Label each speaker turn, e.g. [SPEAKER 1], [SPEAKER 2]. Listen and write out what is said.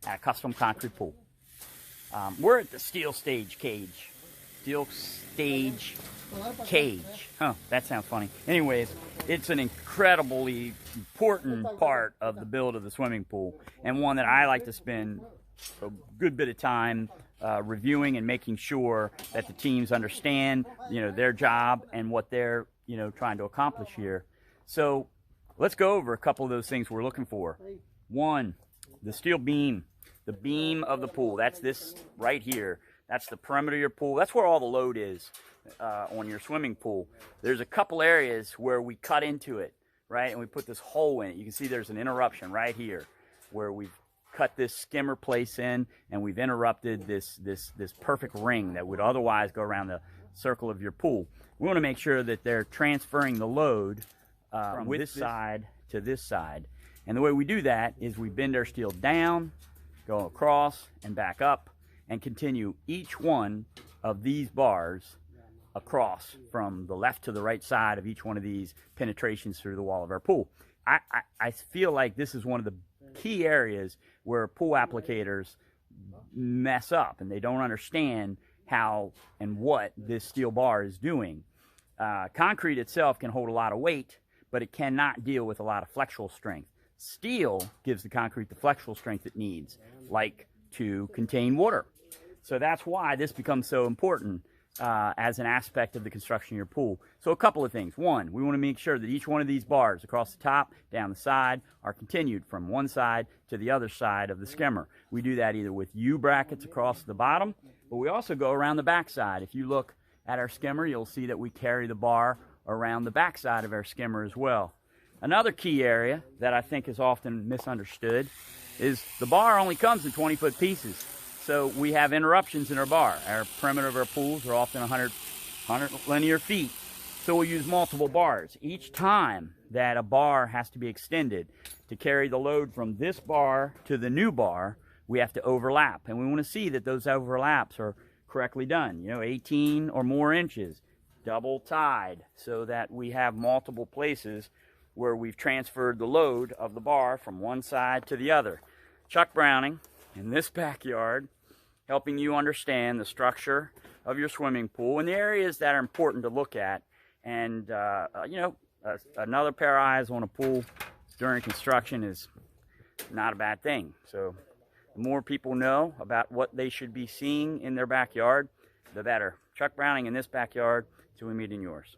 [SPEAKER 1] at a custom concrete pool. We're at the Steel Stage Cage. Steel Stage Cage. Huh, that sounds funny. Anyways, it's an incredibly important part of the build of the swimming pool, and one that I like to spend a good bit of time reviewing and making sure that the teams understand, their job and what they're, trying to accomplish here. So let's go over a couple of those things we're looking for. One, the steel beam, the beam of the pool. That's this right here. That's the perimeter of your pool. That's where all the load is on your swimming pool. There's a couple areas where we cut into it, right? And we put this hole in it. You can see there's an interruption right here where we've cut this skimmer place in, and we've interrupted this perfect ring that would otherwise go around the circle of your pool. We want to make sure that they're transferring the load from this side to this side. And the way we do that is we bend our steel down, go across and back up, and continue each one of these bars across from the left to the right side of each one of these penetrations through the wall of our pool. I feel like this is one of the key areas where pool applicators mess up, and they don't understand how and what this steel bar is doing. Concrete itself can hold a lot of weight, but it cannot deal with a lot of flexural strength. Steel gives the concrete the flexural strength it needs, like to contain water. So that's why this becomes so important as an aspect of the construction of your pool. So a couple of things. One, we want to make sure that each one of these bars across the top, down the side, are continued from one side to the other side of the skimmer. We do that either with U-brackets across the bottom, but we also go around the back side. If you look at our skimmer, you'll see that we carry the bar around the back side of our skimmer as well. Another key area that I think is often misunderstood is the bar only comes in 20-foot pieces. So we have interruptions in our bar. Our perimeter of our pools are often 100 linear feet. So we'll use multiple bars. Each time that a bar has to be extended to carry the load from this bar to the new bar, we have to overlap. And we want to see that those overlaps are correctly done. 18 or more inches, double tied, so that we have multiple places where we've transferred the load of the bar from one side to the other. Chuck Browning in this backyard, helping you understand the structure of your swimming pool and the areas that are important to look at. And, another pair of eyes on a pool during construction is not a bad thing. So the more people know about what they should be seeing in their backyard, the better. Chuck Browning in this backyard till we meet in yours.